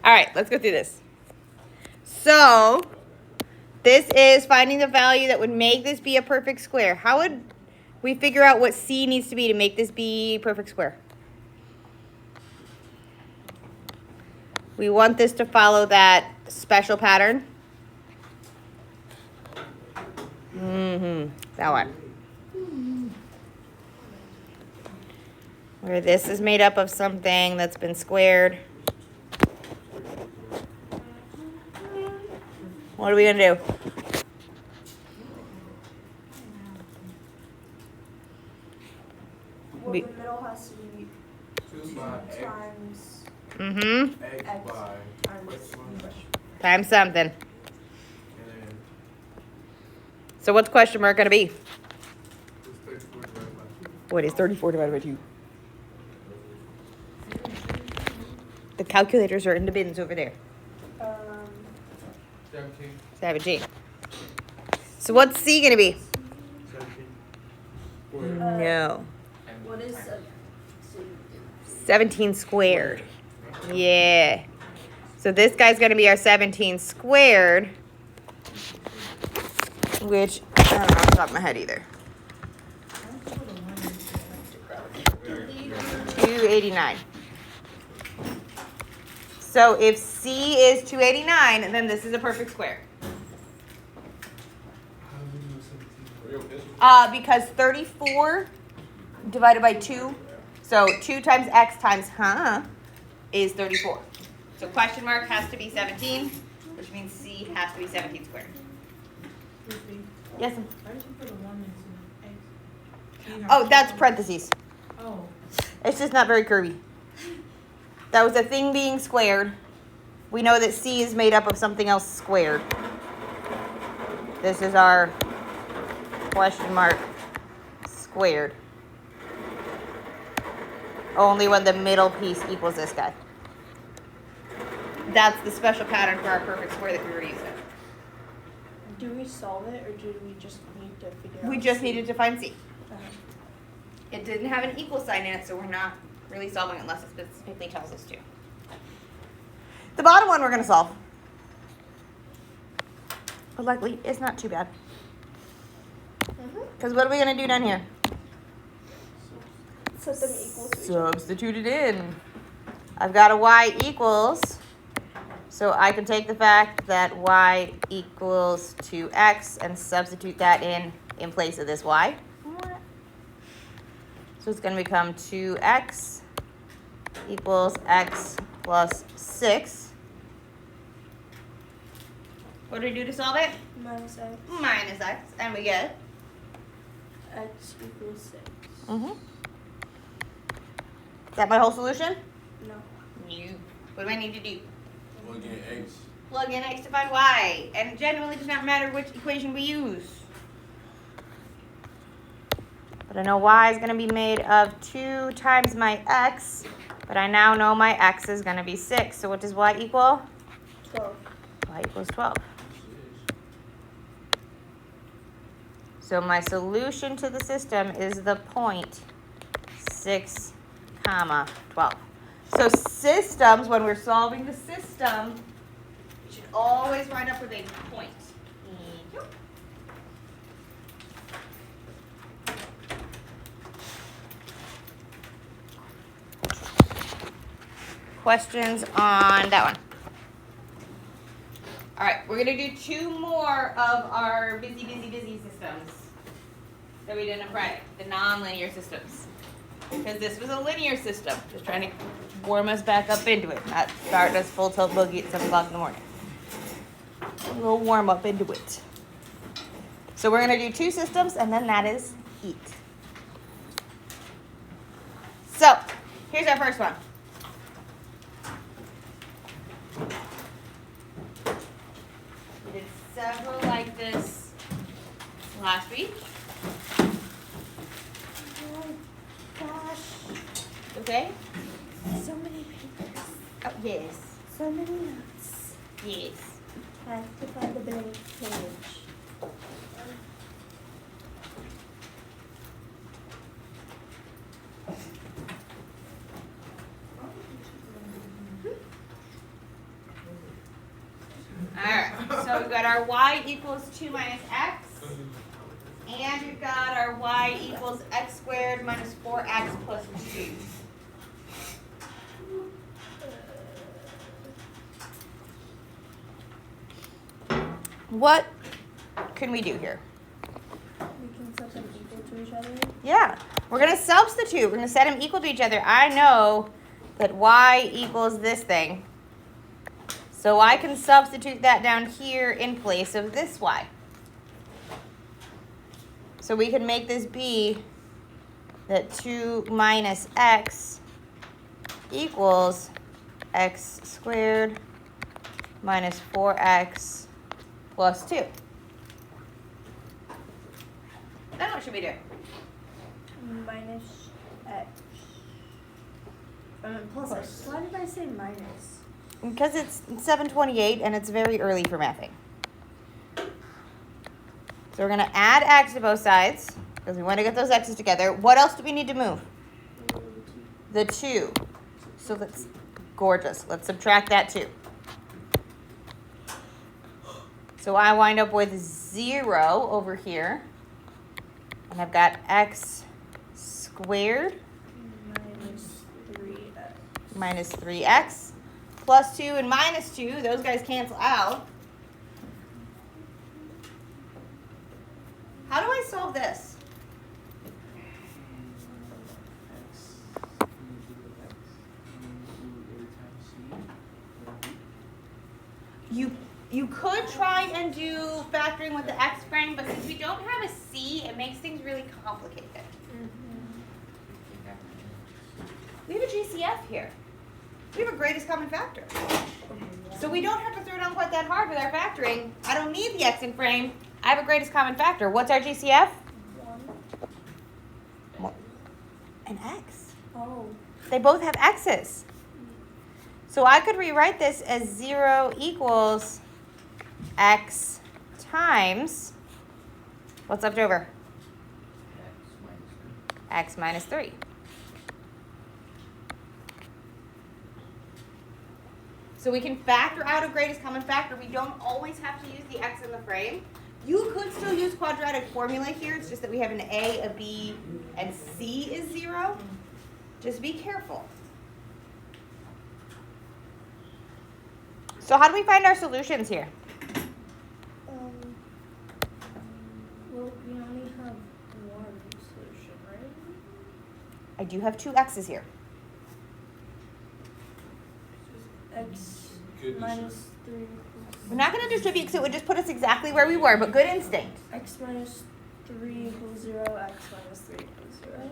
All right, let's go through this. So, this is finding the value that would make this be a perfect square. How would we figure out what C needs to be to make this be a perfect square? We want this to follow that special pattern. That one. Where this is made up of something that's been squared. What are we gonna do? Well, the middle has to be 2 times x Times something. So what's question mark gonna be? What is 34 divided by 2? The calculators are in the bins over there. 17. So what's C gonna be? 17. No. What is 17 squared. Yeah. So this guy's gonna be our 17 squared, which I don't know off the top of my head either. 289. So if C is 289, then this is a perfect square. Because 34 divided by 2, so 2 times x times is 34. So question mark has to be 17, which means C has to be 17 squared. Yes? Oh, that's parentheses. Oh. It's just not very curvy. That was a thing being squared. We know that C is made up of something else squared. This is our question mark squared. Only when the middle piece equals this guy. That's the special pattern for our perfect square that we were using. Do we solve it, or do we just need to figure out? We just needed to find C. Uh-huh. It didn't have an equal sign in it, so we're not really solving it unless it specifically tells us to. The bottom one we're going to solve. But luckily, it's not too bad. Because what are we going to do down here? Set them equal to each other. Substitute it in. I've got a y equals, so I can take the fact that y equals 2x and substitute that in place of this y. So it's going to become 2x equals x plus 6. What do we do to solve it? Minus x. Minus x, and we get? X equals 6. Is that my whole solution? No. No. What do I need to do? Plug in x. Plug in x to find y. And it generally does not matter which equation we use. But I know y is going to be made of 2 times my x. But I now know my x is going to be 6. So what does y equal? 12. Y equals 12. So my solution to the system is the point 6, 12. So systems, when we're solving the system, we should always wind up with a point. Questions on that one? All right, we're gonna do 2 more of our busy systems that we did on Friday, the nonlinear systems. Because this was a linear system, just trying to warm us back up into it, not start us full tilt boogie at 7 o'clock in the morning. A little warm up into it. So we're gonna do 2 systems, and then that is it. So here's our first one. We did several like this last week. Oh gosh. Okay? So many papers. Oh, yes. So many notes. Yes. I have to find the blank page. So we've got our y equals 2 minus x. And we've got our y equals x squared minus 4x plus 2. What can we do here? We can set them equal to each other. Yeah, we're going to substitute. We're going to set them equal to each other. I know that y equals this thing. So I can substitute that down here in place of this y. So we can make this be that 2 minus x equals x squared minus 4x plus 2. Then what should we do? Minus x. Plus x. Why did I say minus? Because it's 728 and it's very early for mathing. So we're going to add x to both sides because we want to get those x's together. What else do we need to move? The 2. So that's gorgeous. Let's subtract that 2. So I wind up with 0 over here. And I've got x squared minus 3x plus 2 and minus 2. Those guys cancel out. How do I solve this? You could try and do factoring with the x frame, but since we don't have a c, it makes things really complicated. We have a GCF here. We have a greatest common factor. So we don't have to throw down quite that hard with our factoring. I don't need the x in frame. I have a greatest common factor. What's our GCF? 1. An x. Oh. They both have x's. So I could rewrite this as 0 equals x times, what's left over? X minus 3. So we can factor out a greatest common factor. We don't always have to use the x in the frame. You could still use quadratic formula here. It's just that we have an a, a b, and c is 0. Just be careful. So how do we find our solutions here? Well, we only have one solution, right? I do have 2 x's here. X minus 3. We're not going to distribute because it would just put us exactly where we were, but good instinct. X minus 3 equals 0. X minus 3 equals 0.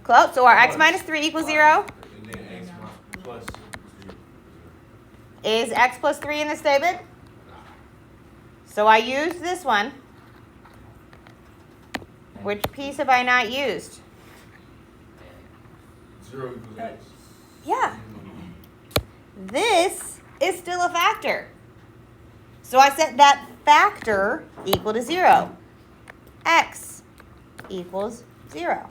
Close. So our x minus 3 equals 0. And then x plus 3. Is x plus 3 in the statement? So I used this one. Which piece have I not used? 0 equals x. Yeah. This is still a factor. So I set that factor equal to 0. X equals 0.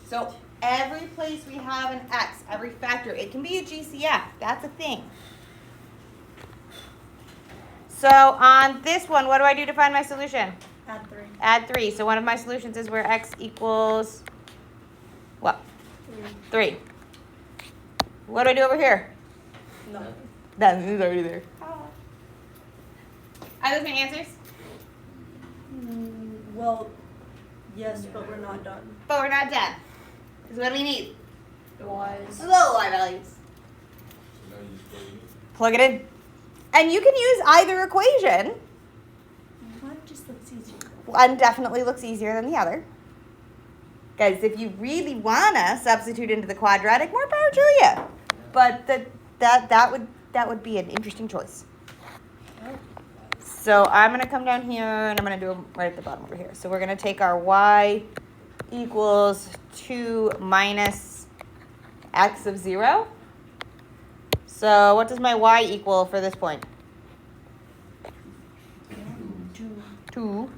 So every place we have an x, every factor, it can be a GCF. That's a thing. So on this one, what do I do to find my solution? Add 3. Add 3. So one of my solutions is where x equals, what? 3. What do I do over here? No. That is already there. Are those my answers? Well, yes, but we're not done. But we're not done. Because what do we need? Y's. The y values. So now you just Plug it in. And you can use either equation. One just looks easier. One definitely looks easier than the other. Guys, if you really want to substitute into the quadratic, more power to you. But that would be an interesting choice. So I'm going to come down here, and I'm going to do them right at the bottom over here. So we're going to take our y equals 2 minus x of 0. So what does my y equal for this point? 2.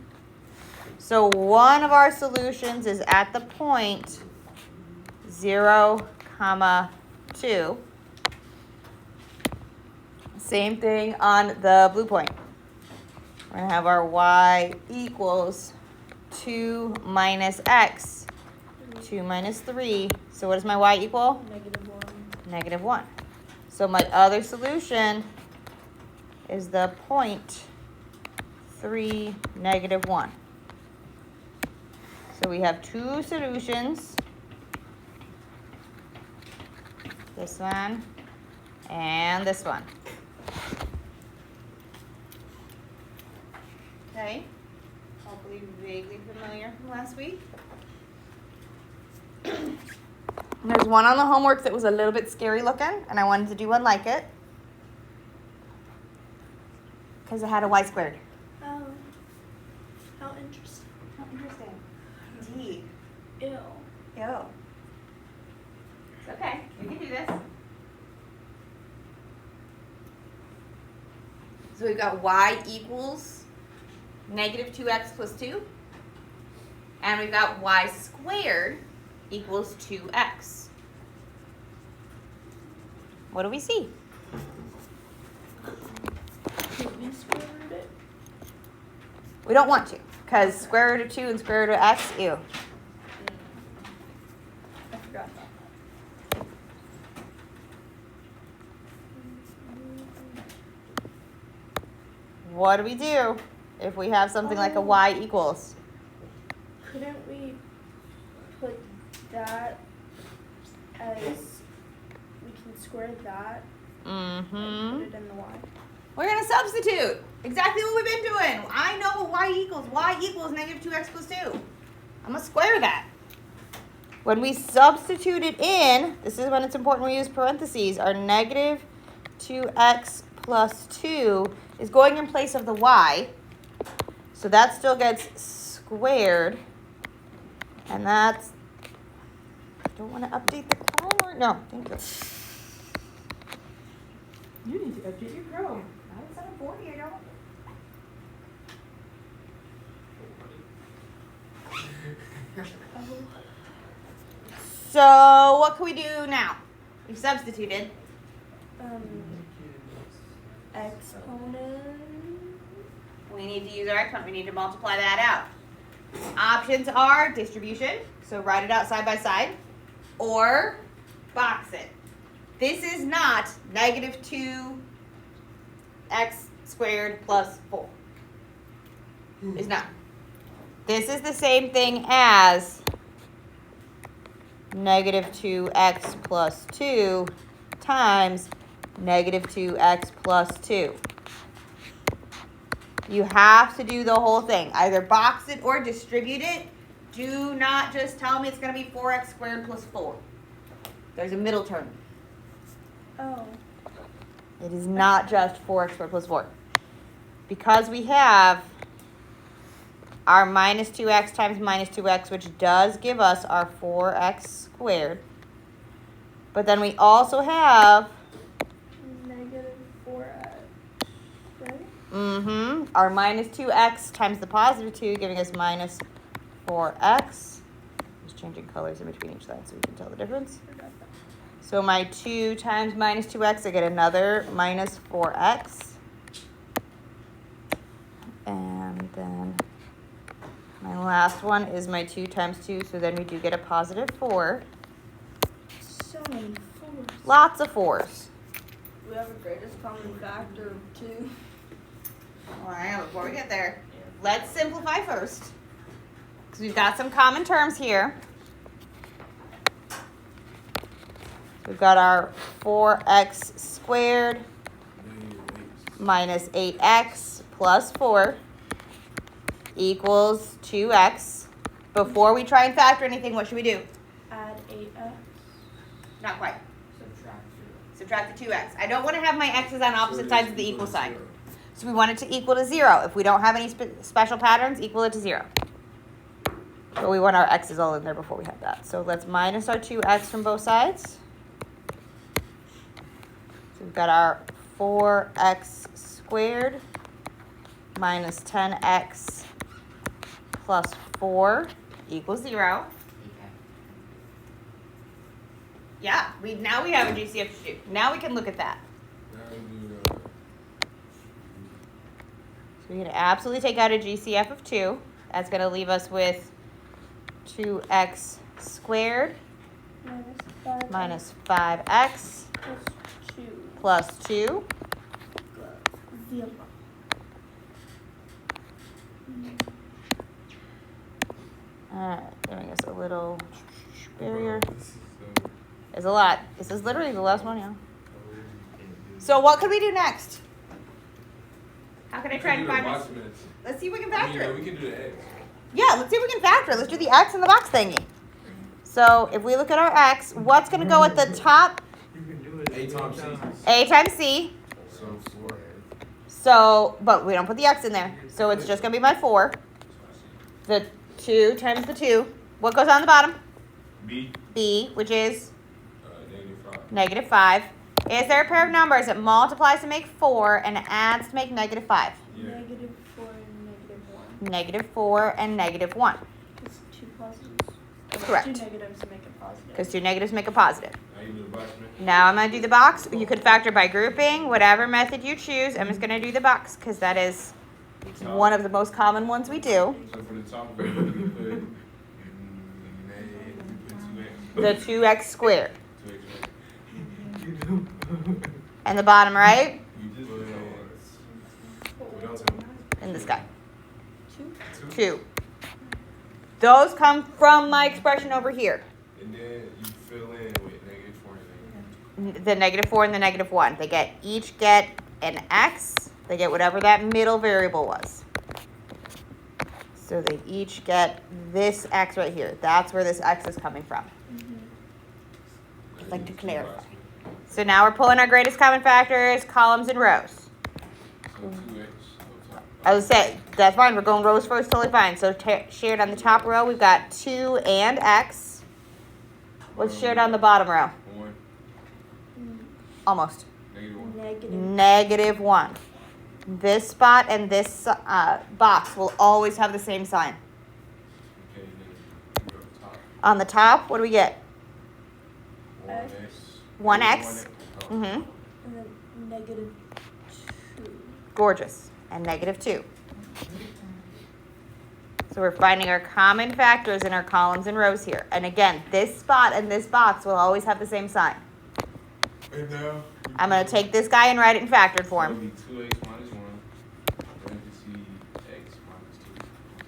So one of our solutions is at the point 0, 2. Same thing on the blue point. We're going to have our y equals 2 minus x. 2 minus 3. So what does my y equal? -1. -1. So my other solution is the point 3, -1. So we have two solutions. This one and this one. Okay, hopefully vaguely familiar from last week. There's one on the homework that was a little bit scary looking, and I wanted to do one like it because it had a y squared. Oh, how interesting. How interesting. Indeed. Ew. Ew. It's okay. We can do this. So we've got y equals -2x plus 2. And we've got y squared equals 2x. What do we see? Could we square root it? We don't want to, because square root of 2 and square root of x, ew. I forgot that. What do we do if we have something like a y equals? Couldn't we put that as, we can square that and put it in the y? We're going to substitute. Exactly what we've been doing. I know what y equals. Y equals -2x plus 2. I'm going to square that. When we substitute it in, this is when it's important we use parentheses, our -2x plus 2 is going in place of the y. So that still gets squared. And that's, I don't want to update the Chrome. No, thank you. You need to update your Chrome. Not at 740, I don't. So what can we do now? We've substituted. Exponent. We need to use our exponent. We need to multiply that out. Options are distribution, so write it out side by side, or box it. This is not -2x squared plus 4. It's not. This is the same thing as -2x plus 2 times -2x plus 2. You have to do the whole thing. Either box it or distribute it. Do not just tell me it's going to be 4x squared plus 4. There's a middle term. Oh. It is not just 4x squared plus 4. Because we have our -2x times -2x, which does give us our 4x squared. But then we also have -4x, right? Our -2x times the +2, giving us -4x. Just changing colors in between each side so we can tell the difference. So my 2 times -2x, I get another -4x. And then my last one is my 2 times 2, so then we do get a +4. So many 4s. Lots of 4s. We have a greatest common factor of 2. Well, hang on, before we get there, let's simplify first. Because we've got some common terms here. We've got our 4x squared minus 8x plus 4 equals 2x. Before we try and factor anything, what should we do? Add 8x. Not quite. Subtract the 2x. I don't want to have my x's on opposite sides of the equal sign. So we want it to equal to 0. If we don't have any special patterns, equal it to 0. But we want our x's all in there before we have that. So let's minus our 2x from both sides. So we've got our 4x squared minus 10x plus 4 equals 0. Yeah, now we have a GCF to do. Now we can look at that. Now we do we can absolutely take out a GCF of 2. That's going to leave us with 2x squared minus minus 5x plus 2 plus 2. 0. Giving us a little barrier. This is so. It's a lot. This is literally the last one, yeah. So what could we do next? How can I try to find this? Let's see if we can factor it. We can do the X. Yeah, let's see if we can factor it. Let's do the x in the box thingy. So if we look at our x, what's going to go at the top? A times C. A times c. So 4. So, but we don't put the x in there. So it's just going to be my 4. The 2 times the 2. What goes on the bottom? B. B, which is Negative 5. -5. Is there a pair of numbers that multiplies to make 4 and adds to make -5? Yeah. Negative 4 and -4 negative 1. and -1. Because 2 positives. Correct. 2 negatives make a positive. Because 2 negatives make a positive. Now you do the box, man. Now I'm going to do the box. You could factor by grouping, whatever method you choose. I'm just going to do the box because that is one of the most common ones we do. So for the top, we put negative 2x. The 2x squared. 2x. And the bottom right, You just put what else? and this guy. 2. 2. Those come from my expression over here. And then you fill in with negative 4 and The -4 and the -1. They each get an x. They get whatever that middle variable was. So they each get this x right here. That's where this x is coming from. I'd like to clarify. So now we're pulling our greatest common factors, columns and rows. So 2x up top. I would say, that's fine. We're going rows first, totally fine. So shared on the top row, we've got 2 and x. What's shared on the bottom row? 1. Almost. Negative 1. -1. This spot and this box will always have the same sign. Okay, then you go up top. On the top, what do we get? 1x. 1x. Oh. Mm-hmm. And then negative 2. Gorgeous. And -2. So we're finding our common factors in our columns and rows here. And again, this spot and this box will always have the same sign. And now I'm going to take this guy and write it in factored form. It'll be 2x minus 1. Parentheses x minus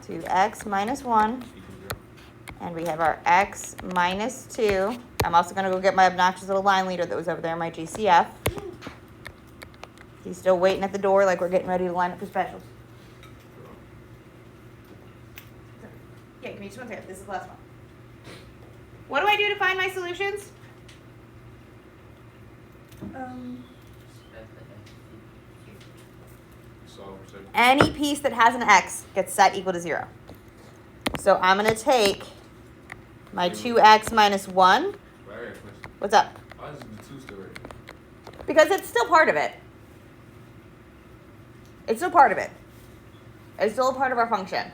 2 2x minus 1. equals 0. And we have our x minus 2. I'm also going to go get my obnoxious little line leader that was over there, my GCF. He's still waiting at the door like we're getting ready to line up for specials. Yeah, give me just one second. This is the last one. What do I do to find my solutions? Solve for second. Any piece that has an x gets set equal to 0. So I'm going to take my 2x minus 1. Right, I got a question. What's up? Why is the 2 still right? Because it's still part of it. It's still part of it. It's still a part of our function.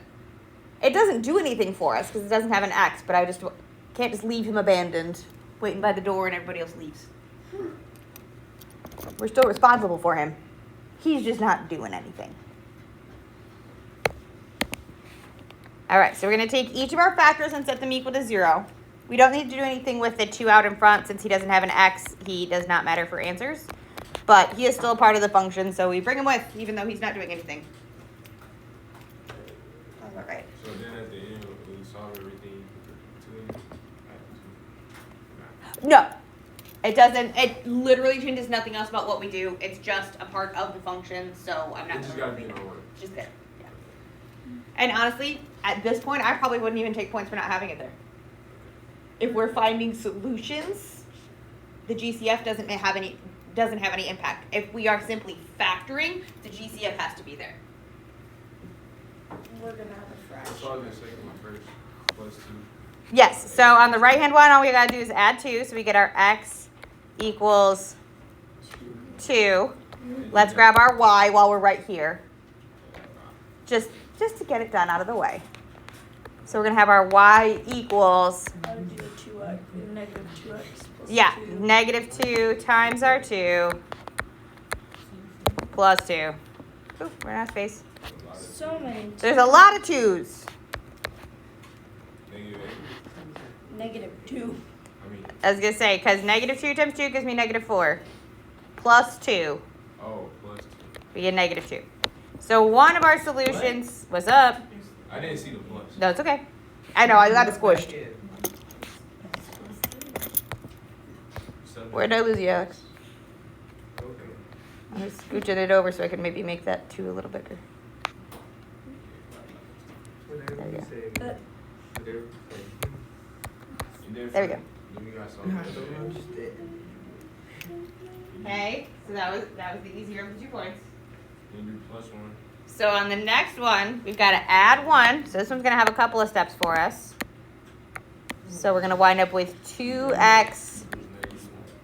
It doesn't do anything for us because it doesn't have an x, but I just can't just leave him abandoned, waiting by the door and everybody else leaves. We're still responsible for him. He's just not doing anything. All right, so we're going to take each of our factors and set them equal to 0. We don't need to do anything with the 2 out in front since he doesn't have an x. He does not matter for answers. But he is still a part of the function, so we bring him with even though he's not doing anything. That's all right. So then at the end, we solve everything with the 2 in it? No, it doesn't. It literally changes nothing else about what we do. It's just a part of the function, so I'm not It just gonna gotta be repeat in it. order. It's just there. Yeah. And honestly, at this point, I probably wouldn't even take points for not having it there. If we're finding solutions, the GCF doesn't have any impact. If we are simply factoring, the GCF has to be there. We're going to have a fraction. So I was gonna say my first plus 2. Yes, so on the right-hand one, all we gotta do is add 2, so we get our x equals 2. Let's grab our y while we're right here, just to get it done out of the way. So we're gonna have our y equals, I would do a 2x, negative 2x plus yeah, 2. -2 times our 2 plus 2. Ooh, ran out of space. so many. There's a lot of 2's. -2. I mean, I was gonna say, because -2 times 2 gives me -4. Plus 2, oh, plus 2. we get -2. So one of our solutions was up. I didn't see the plus. No, it's okay. I know, I got it squished. Where'd I lose you, Alex? Okay. I'm just scooching it over so I can maybe make that 2 a little bigger. There we go. There we go. Okay, so that was the easier of the 2 points. Then do plus 1. So on the next one, we've got to add 1. So this one's going to have a couple of steps for us. So we're going to wind up with 2x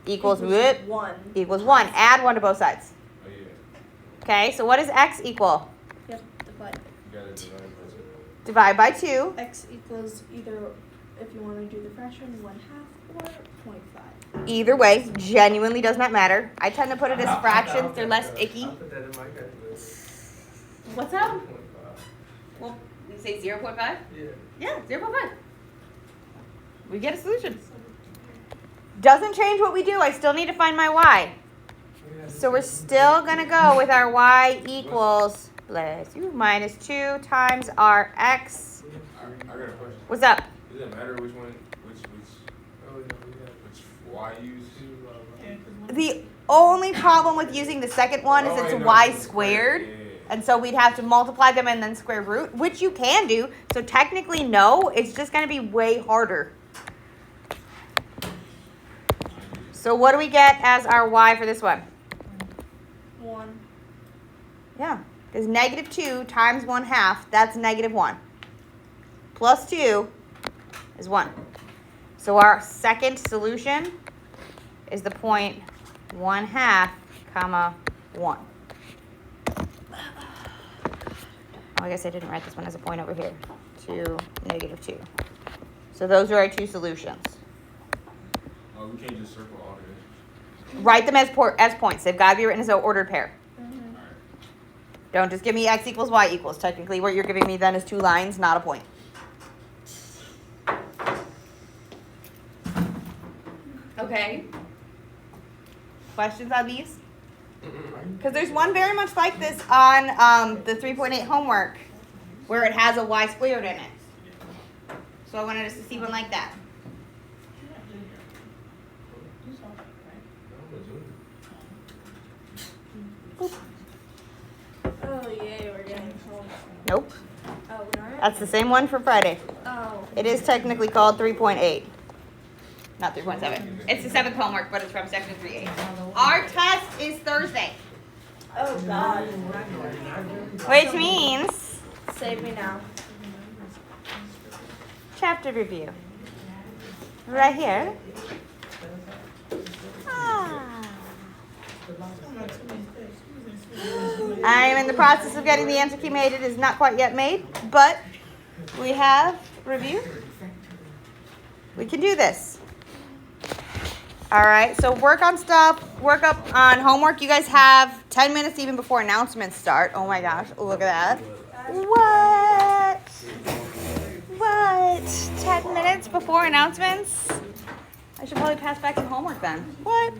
equals what? 1. Equals 1. Add 1 to both sides. Oh, yeah. Okay, so what does x equal? Yep, divide. You gotta Divide divide by 2. by 2. X equals either, if you want to do the fraction, 1/2 or 0.5. Either way, genuinely does not matter. I tend to put it as fractions. They're less icky. I'll put that in my calculator. What's up? 0.5. Well, we say 0.5? Yeah. Yeah, 0.5. We get a solution. Doesn't change what we do. I still need to find my y. So we're still going to go with our y equals, bless you, -2 times our x. I got a question. What's up? Does it matter which one, Oh, no, which y you use? The only problem with using the second one is it's y squared. Yeah. And so we'd have to multiply them and then square root, which you can do. So technically, no, it's just going to be way harder. So what do we get as our y for this one? 1. Yeah, because -2 times 1/2, that's -1. Plus 2 is 1. So our second solution is the point 1/2, comma 1. Oh, I guess I didn't write this one as a point over here. 2, -2. So those are our 2 solutions. Oh, we can't just circle all of this. Write them as points. They've got to be written as an ordered pair. Mm-hmm. Alright. Don't just give me x equals y equals. Technically, what you're giving me then is 2 lines, not a point. Okay. Questions on these? Because there's one very much like this on the 3.8 homework where it has a y squared in it. So I wanted us to see one like that. Oh, yay, we're getting home. Nope. Oh, not? That's the same one for Friday. Oh. It is technically called 3.8. Not 3.7. It's the 7th homework, but it's from section 3.8. Our test is Thursday. Oh, God. Which means Save me now. chapter review. Right here. I am in the process of getting the answer key made. It is not quite yet made, but we have review. We can do this. All right, so work on stuff, work up on homework. You guys have 10 minutes even before announcements start. Oh my gosh, look at that. What? What? 10 minutes before announcements? I should probably pass back some homework then. What?